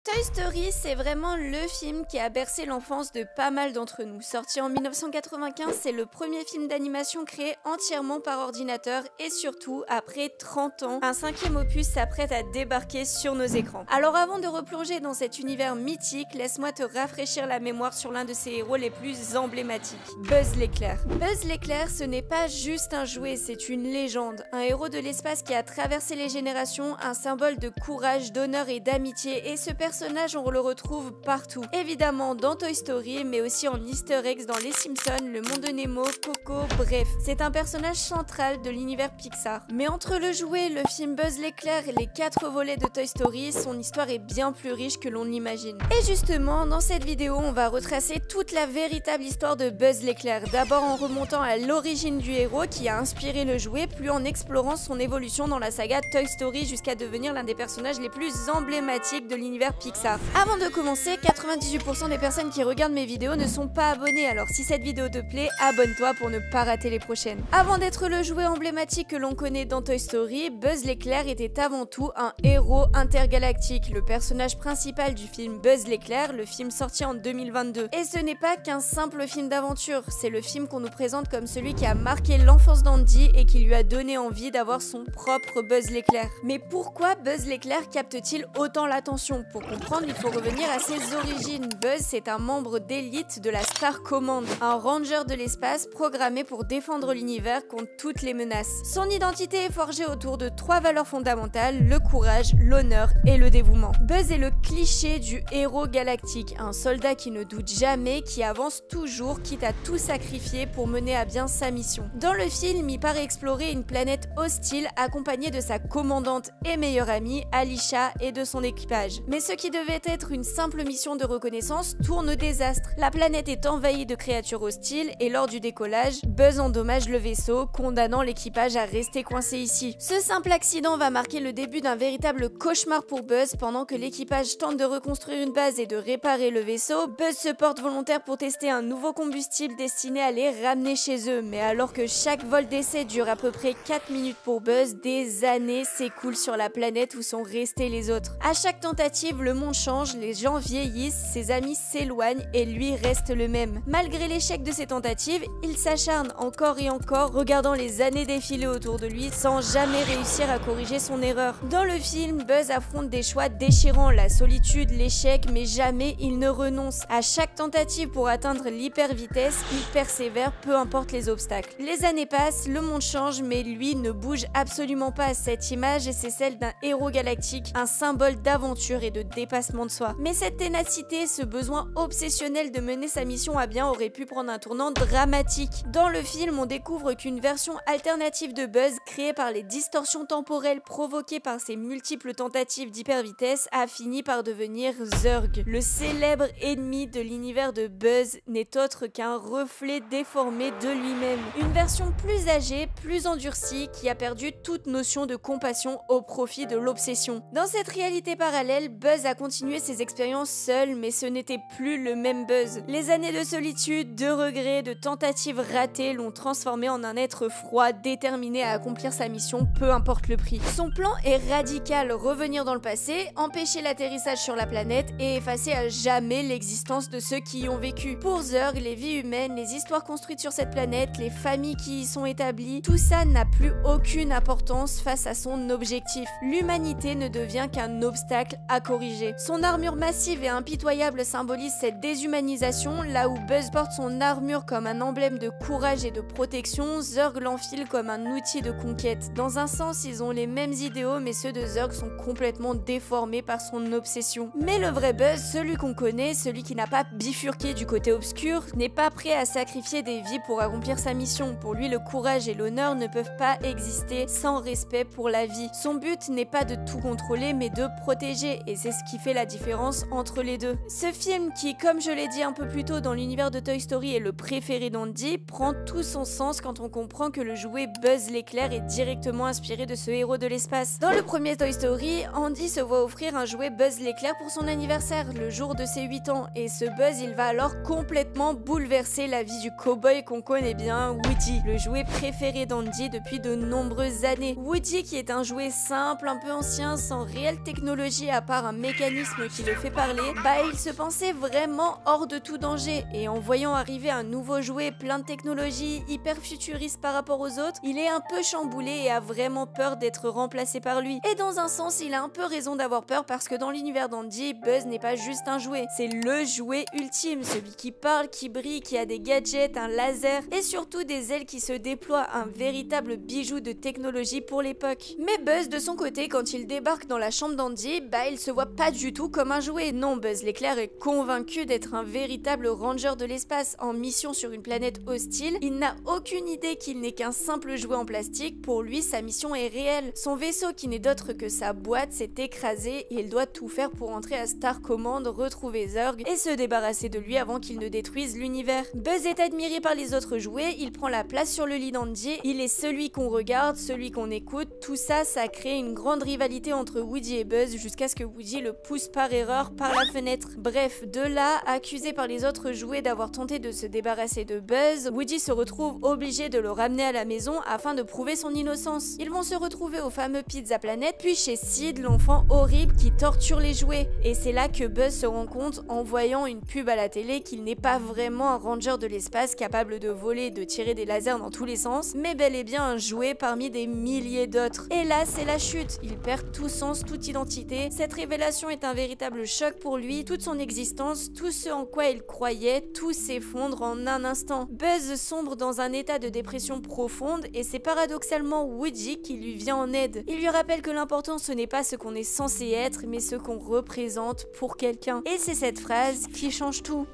Toy Story, c'est vraiment le film qui a bercé l'enfance de pas mal d'entre nous. Sorti en 1995, c'est le premier film d'animation créé entièrement par ordinateur et surtout, après 30 ans, un cinquième opus s'apprête à débarquer sur nos écrans. Alors avant de replonger dans cet univers mythique, laisse-moi te rafraîchir la mémoire sur l'un de ses héros les plus emblématiques, Buzz l'éclair. Buzz l'éclair, ce n'est pas juste un jouet, c'est une légende. Un héros de l'espace qui a traversé les générations, un symbole de courage, d'honneur et d'amitié, et ce personnage, on le retrouve partout. Évidemment dans Toy Story, mais aussi en easter eggs dans Les Simpsons, Le Monde de Nemo, Coco, bref. C'est un personnage central de l'univers Pixar. Mais entre le jouet, le film Buzz l'éclair et les 4 volets de Toy Story, son histoire est bien plus riche que l'on l'imagine. Et justement, dans cette vidéo, on va retracer toute la véritable histoire de Buzz l'éclair. D'abord en remontant à l'origine du héros qui a inspiré le jouet, puis en explorant son évolution dans la saga Toy Story jusqu'à devenir l'un des personnages les plus emblématiques de l'univers Pixar. Avant de commencer, 98% des personnes qui regardent mes vidéos ne sont pas abonnées, alors si cette vidéo te plaît, abonne-toi pour ne pas rater les prochaines. Avant d'être le jouet emblématique que l'on connaît dans Toy Story, Buzz l'éclair était avant tout un héros intergalactique, le personnage principal du film Buzz l'éclair, le film sorti en 2022. Et ce n'est pas qu'un simple film d'aventure, c'est le film qu'on nous présente comme celui qui a marqué l'enfance d'Andy et qui lui a donné envie d'avoir son propre Buzz l'éclair. Mais pourquoi Buzz l'éclair capte-t-il autant l'attention? Pour comprendre, il faut revenir à ses origines. Buzz, c'est un membre d'élite de la Star Command, un ranger de l'espace programmé pour défendre l'univers contre toutes les menaces. Son identité est forgée autour de 3 valeurs fondamentales, le courage, l'honneur et le dévouement. Buzz est le cliché du héros galactique, un soldat qui ne doute jamais, qui avance toujours, quitte à tout sacrifier pour mener à bien sa mission. Dans le film, il part explorer une planète hostile accompagné de sa commandante et meilleure amie, Alisha, et de son équipage. Mais ce qui devait être une simple mission de reconnaissance tourne au désastre. La planète est envahie de créatures hostiles et lors du décollage, Buzz endommage le vaisseau, condamnant l'équipage à rester coincé ici. Ce simple accident va marquer le début d'un véritable cauchemar pour Buzz. Pendant que l'équipage tente de reconstruire une base et de réparer le vaisseau, Buzz se porte volontaire pour tester un nouveau combustible destiné à les ramener chez eux. Mais alors que chaque vol d'essai dure à peu près 4 minutes pour Buzz, des années s'écoulent sur la planète où sont restés les autres. À chaque tentative, le monde change, les gens vieillissent, ses amis s'éloignent et lui reste le même. Malgré l'échec de ses tentatives, il s'acharne encore et encore, regardant les années défiler autour de lui sans jamais réussir à corriger son erreur. Dans le film, Buzz affronte des choix déchirants, la solitude, l'échec, mais jamais il ne renonce. À chaque tentative pour atteindre l'hyper vitesse, il persévère, peu importe les obstacles. Les années passent, le monde change, mais lui ne bouge absolument pas. Cette image, c'est celle d'un héros galactique, un symbole d'aventure et de dépassement de soi. Mais cette ténacité, ce besoin obsessionnel de mener sa mission à bien aurait pu prendre un tournant dramatique. Dans le film, on découvre qu'une version alternative de Buzz, créée par les distorsions temporelles provoquées par ses multiples tentatives d'hyper vitesse, a fini par devenir Zurg. Le célèbre ennemi de l'univers de Buzz n'est autre qu'un reflet déformé de lui-même. Une version plus âgée, plus endurcie, qui a perdu toute notion de compassion au profit de l'obsession. Dans cette réalité parallèle, Buzz a continué ses expériences seul, mais ce n'était plus le même Buzz. Les années de solitude, de regrets, de tentatives ratées l'ont transformé en un être froid, déterminé à accomplir sa mission, peu importe le prix. Son plan est radical, revenir dans le passé, empêcher l'atterrissage sur la planète et effacer à jamais l'existence de ceux qui y ont vécu. Pour Zurg, les vies humaines, les histoires construites sur cette planète, les familles qui y sont établies, tout ça n'a plus aucune importance face à son objectif. L'humanité ne devient qu'un obstacle à corriger. Son armure massive et impitoyable symbolise cette déshumanisation, là où Buzz porte son armure comme un emblème de courage et de protection, Zurg l'enfile comme un outil de conquête. Dans un sens, ils ont les mêmes idéaux, mais ceux de Zurg sont complètement déformés par son obsession. Mais le vrai Buzz, celui qu'on connaît, celui qui n'a pas bifurqué du côté obscur, n'est pas prêt à sacrifier des vies pour accomplir sa mission. Pour lui, le courage et l'honneur ne peuvent pas exister sans respect pour la vie. Son but n'est pas de tout contrôler, mais de protéger, et c'est ce qui fait la différence entre les deux. Ce film qui, comme je l'ai dit un peu plus tôt dans l'univers de Toy Story, est le préféré d'Andy, prend tout son sens quand on comprend que le jouet Buzz l'éclair est directement inspiré de ce héros de l'espace. Dans le premier Toy Story, Andy se voit offrir un jouet Buzz l'éclair pour son anniversaire, le jour de ses 8 ans, et ce Buzz, il va alors complètement bouleverser la vie du cow-boy qu'on connaît bien, Woody, le jouet préféré d'Andy depuis de nombreuses années. Woody qui est un jouet simple, un peu ancien, sans réelle technologie à part un mécanisme qui le fait parler, il se pensait vraiment hors de tout danger, et en voyant arriver un nouveau jouet plein de technologie, hyper futuriste par rapport aux autres, il est un peu chamboulé et a vraiment peur d'être remplacé par lui. Et dans un sens, il a un peu raison d'avoir peur parce que dans l'univers d'Andy, Buzz n'est pas juste un jouet, c'est le jouet ultime, celui qui parle, qui brille, qui a des gadgets, un laser et surtout des ailes qui se déploient, un véritable bijou de technologie pour l'époque. Mais Buzz de son côté, quand il débarque dans la chambre d'Andy, il se voit pas du tout comme un jouet. Non, Buzz l'éclair est convaincu d'être un véritable ranger de l'espace en mission sur une planète hostile. Il n'a aucune idée qu'il n'est qu'un simple jouet en plastique. Pour lui, sa mission est réelle. Son vaisseau, qui n'est d'autre que sa boîte, s'est écrasé et il doit tout faire pour entrer à Star Command, retrouver Zurg et se débarrasser de lui avant qu'il ne détruise l'univers. Buzz est admiré par les autres jouets, il prend la place sur le lit d'Andy, il est celui qu'on regarde, celui qu'on écoute. Tout ça, ça crée une grande rivalité entre Woody et Buzz jusqu'à ce que Woody le pousse par erreur par la fenêtre. Bref, de là, accusé par les autres jouets d'avoir tenté de se débarrasser de Buzz, Woody se retrouve obligé de le ramener à la maison afin de prouver son innocence. Ils vont se retrouver au fameux Pizza Planet, puis chez Sid, l'enfant horrible qui torture les jouets. Et c'est là que Buzz se rend compte, en voyant une pub à la télé, qu'il n'est pas vraiment un ranger de l'espace capable de voler et de tirer des lasers dans tous les sens, mais bel et bien un jouet parmi des milliers d'autres. Et là, c'est la chute. Il perd tout sens, toute identité. Cette révélation est un véritable choc pour lui. Toute son existence, tout ce en quoi il croyait, tout s'effondre en un instant. Buzz sombre dans un état de dépression profonde et c'est paradoxalement Woody qui lui vient en aide. Il lui rappelle que l'important ce n'est pas ce qu'on est censé être, mais ce qu'on représente pour quelqu'un. Et c'est cette phrase qui change tout.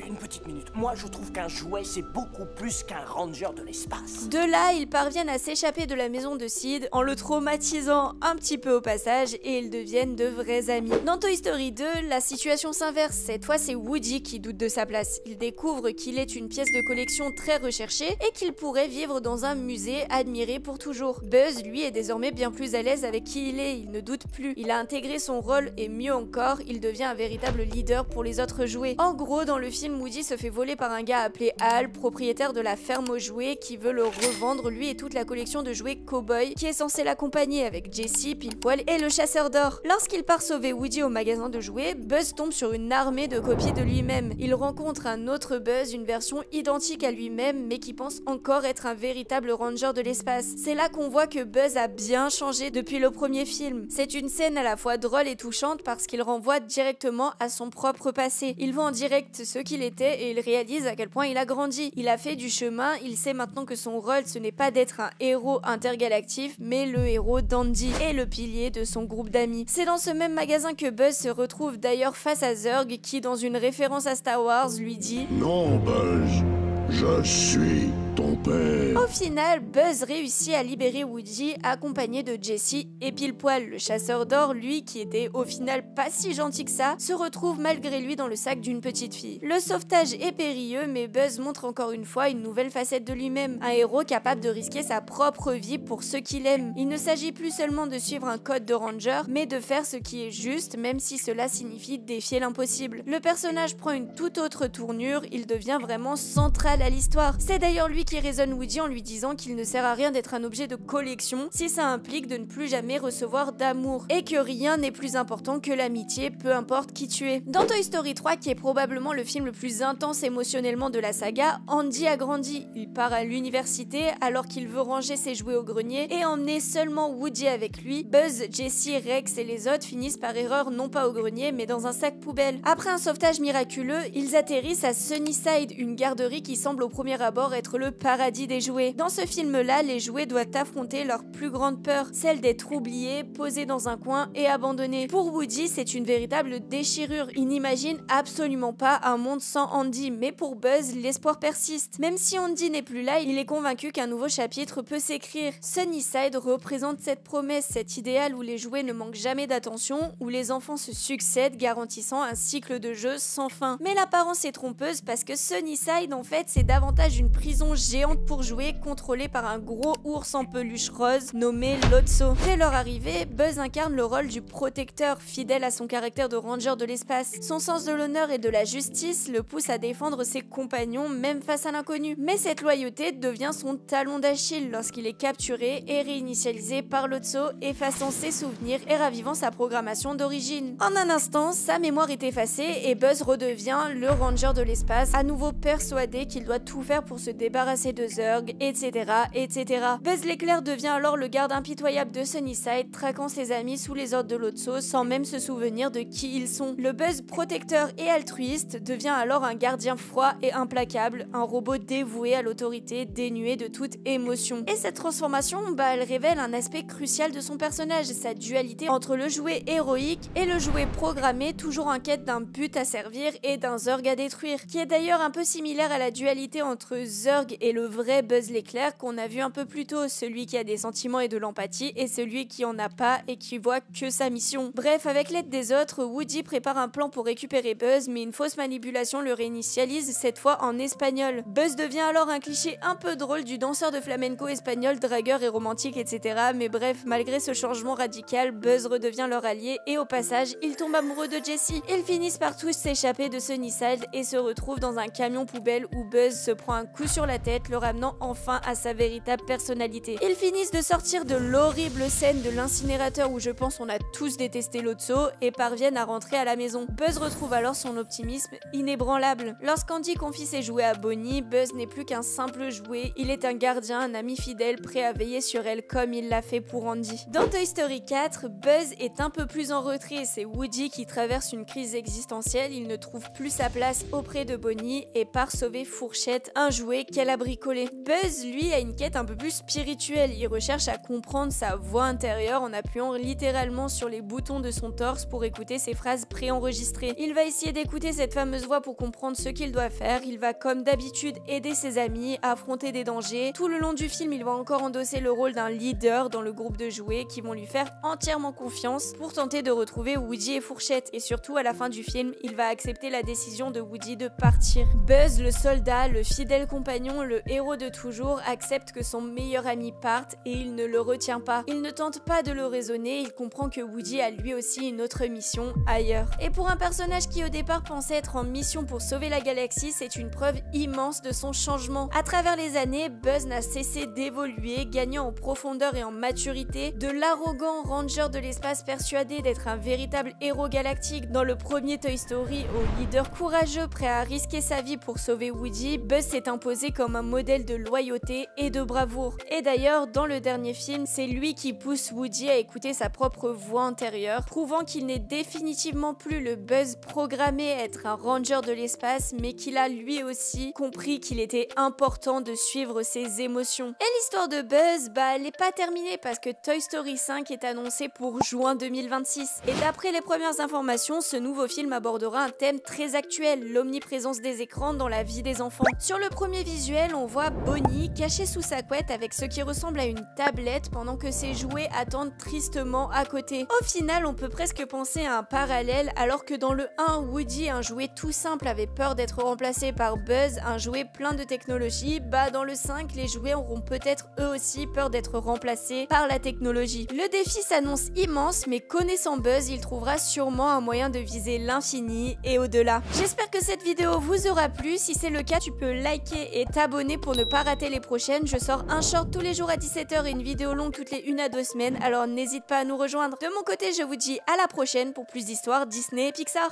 Une petite minute. Moi, je trouve qu'un jouet, c'est beaucoup plus qu'un ranger de l'espace. De là, ils parviennent à s'échapper de la maison de Sid en le traumatisant un petit peu au passage et ils deviennent de vrais amis. Dans Toy Story 2, la situation s'inverse. Cette fois, c'est Woody qui doute de sa place. Il découvre qu'il est une pièce de collection très recherchée et qu'il pourrait vivre dans un musée admiré pour toujours. Buzz, lui, est désormais bien plus à l'aise avec qui il est. Il ne doute plus. Il a intégré son rôle et mieux encore, il devient un véritable leader pour les autres jouets. En gros, dans le film, Woody se fait voler par un gars appelé Hal, propriétaire de la ferme aux jouets, qui veut le revendre, lui et toute la collection de jouets Cowboy, qui est censé l'accompagner avec Jessie, Pile-Poil et le chasseur d'or. Lorsqu'il part sauver Woody au magasin de jouets, Buzz tombe sur une armée de copies de lui-même. Il rencontre un autre Buzz, une version identique à lui-même, mais qui pense encore être un véritable ranger de l'espace. C'est là qu'on voit que Buzz a bien changé depuis le premier film. C'est une scène à la fois drôle et touchante parce qu'il renvoie directement à son propre passé. Il voit en direct ce qu'il était et il réalise à quel point il a grandi. Il a fait du chemin, il sait maintenant que son rôle ce n'est pas d'être un héros intergalactif, mais le héros d'Andy et le pilier de son groupe d'amis. C'est dans ce même magasin que Buzz se retrouve d'ailleurs face à Zurg qui, dans une référence à Star Wars, lui dit « Non, Buzz, je suis ton père. » Au final, Buzz réussit à libérer Woody, accompagné de Jessie et Pile-Poil. Le chasseur d'or, lui, qui était au final pas si gentil que ça, se retrouve malgré lui dans le sac d'une petite fille. Le sauvetage est périlleux, mais Buzz montre encore une fois une nouvelle facette de lui-même. Un héros capable de risquer sa propre vie pour ceux qu'il aime. Il ne s'agit plus seulement de suivre un code de ranger, mais de faire ce qui est juste, même si cela signifie défier l'impossible. Le personnage prend une toute autre tournure, il devient vraiment central à l'histoire. C'est d'ailleurs lui qui raisonne Woody en lui disant qu'il ne sert à rien d'être un objet de collection si ça implique de ne plus jamais recevoir d'amour et que rien n'est plus important que l'amitié, peu importe qui tu es. Dans Toy Story 3, qui est probablement le film le plus intense émotionnellement de la saga, Andy a grandi. Il part à l'université alors qu'il veut ranger ses jouets au grenier et emmener seulement Woody avec lui. Buzz, Jessie, Rex et les autres finissent par erreur non pas au grenier mais dans un sac poubelle. Après un sauvetage miraculeux, ils atterrissent à Sunnyside, une garderie qui semble au premier abord être le paradis des jouets. Dans ce film-là, les jouets doivent affronter leur plus grande peur, celle d'être oubliés, posés dans un coin et abandonnés. Pour Woody, c'est une véritable déchirure. Il n'imagine absolument pas un monde sans Andy, mais pour Buzz, l'espoir persiste. Même si Andy n'est plus là, il est convaincu qu'un nouveau chapitre peut s'écrire. Sunnyside représente cette promesse, cet idéal où les jouets ne manquent jamais d'attention, où les enfants se succèdent, garantissant un cycle de jeu sans fin. Mais l'apparence est trompeuse parce que Sunnyside, en fait, c'est davantage une prison géante pour jouer contrôlée par un gros ours en peluche rose nommé Lotso. Dès leur arrivée, Buzz incarne le rôle du protecteur, fidèle à son caractère de ranger de l'espace. Son sens de l'honneur et de la justice le pousse à défendre ses compagnons même face à l'inconnu. Mais cette loyauté devient son talon d'Achille lorsqu'il est capturé et réinitialisé par Lotso, effaçant ses souvenirs et ravivant sa programmation d'origine. En un instant, sa mémoire est effacée et Buzz redevient le ranger de l'espace, à nouveau persuadé qu'il doit tout faire pour se débarrasser de Zurg, etc. etc. Buzz l'éclair devient alors le garde impitoyable de Sunnyside, traquant ses amis sous les ordres de Lotso sans même se souvenir de qui ils sont. Le Buzz protecteur et altruiste devient alors un gardien froid et implacable, un robot dévoué à l'autorité, dénué de toute émotion. Et cette transformation, elle révèle un aspect crucial de son personnage, sa dualité entre le jouet héroïque et le jouet programmé, toujours en quête d'un but à servir et d'un Zurg à détruire, qui est d'ailleurs un peu similaire à la dualité entre Zurg et le vrai Buzz l'éclair qu'on a vu un peu plus tôt, celui qui a des sentiments et de l'empathie et celui qui en a pas et qui voit que sa mission. Bref, avec l'aide des autres, Woody prépare un plan pour récupérer Buzz, mais une fausse manipulation le réinitialise, cette fois en espagnol. Buzz devient alors un cliché un peu drôle du danseur de flamenco espagnol, dragueur et romantique, etc. Mais bref, malgré ce changement radical, Buzz redevient leur allié et au passage, il tombe amoureux de Jessie. Ils finissent par tous s'échapper de Sunnyside et se retrouvent dans un camion poubelle où Buzz se prend un coup sur la tête, le ramenant enfin à sa véritable personnalité. Ils finissent de sortir de l'horrible scène de l'incinérateur où je pense on a tous détesté Lotso et parviennent à rentrer à la maison. Buzz retrouve alors son optimisme inébranlable. Lorsqu'Andy confie ses jouets à Bonnie, Buzz n'est plus qu'un simple jouet, il est un gardien, un ami fidèle prêt à veiller sur elle comme il l'a fait pour Andy. Dans Toy Story 4, Buzz est un peu plus en retrait, c'est Woody qui traverse une crise existentielle, il ne trouve plus sa place auprès de Bonnie et part sauver Fourchette, un jouet qu'elle a bricolé. Buzz, lui, a une quête un peu plus spirituelle, il recherche à comprendre sa voix intérieure en appuyant littéralement sur les boutons de son torse pour écouter ses phrases préenregistrées. Il va essayer d'écouter cette fameuse voix pour comprendre ce qu'il doit faire, il va comme d'habitude aider ses amis à affronter des dangers. Tout le long du film, il va encore endosser le rôle d'un leader dans le groupe de jouets qui vont lui faire entièrement confiance pour tenter de retrouver Woody et Fourchette. Et surtout, à la fin du film, il va accepter la décision de Woody de partir. Buzz, le soldat, le fidèle compagnon, le héros de toujours, accepte que son meilleur ami parte et il ne le retient pas. Il ne tente pas de le raisonner, il comprend que Woody a lui aussi une autre mission ailleurs. Et pour un personnage qui au départ pensait être en mission pour sauver la galaxie, c'est une preuve immense de son changement. À travers les années, Buzz n'a cessé d'évoluer, gagnant en profondeur et en maturité, de l'arrogant ranger de l'espace persuadé d'être un véritable héros galactique dans le premier Toy Story au leader courageux prêt à risquer sa vie pour sauver Woody. Buzz s'est imposé comme un modèle de loyauté et de bravoure. Et d'ailleurs, dans le dernier film, c'est lui qui pousse Woody à écouter sa propre voix intérieure, prouvant qu'il n'est définitivement plus le Buzz programmé à être un ranger de l'espace, mais qu'il a lui aussi compris qu'il était important de suivre ses émotions. Et l'histoire de Buzz, elle n'est pas terminée parce que Toy Story 5 est annoncé pour juin 2026. Et d'après les premières informations, ce nouveau film abordera un thème très actuel, l'omniprésence des écrans dans la vie des enfants. Sur le premier visuel, on voit Bonnie cachée sous sa couette avec ce qui ressemble à une tablette pendant que ses jouets attendent tristement à côté. Au final, on peut presque penser à un parallèle, alors que dans le 1, Woody, un jouet tout simple, avait peur d'être remplacé par Buzz, un jouet plein de technologie. Dans le 5, les jouets auront peut-être eux aussi peur d'être remplacés par la technologie. Le défi s'annonce immense, mais connaissant Buzz, il trouvera sûrement un moyen de viser l'infini et au-delà. J'espère que cette vidéo vous aura plu. Si c'est le cas, tu peux liker et t'abonner pour ne pas rater les prochaines. Je sors un short tous les jours à 17 h et une vidéo longue toutes les 1 à 2 semaines, alors n'hésite pas à nous rejoindre. De mon côté, je vous dis à la prochaine pour plus d'histoires Disney et Pixar.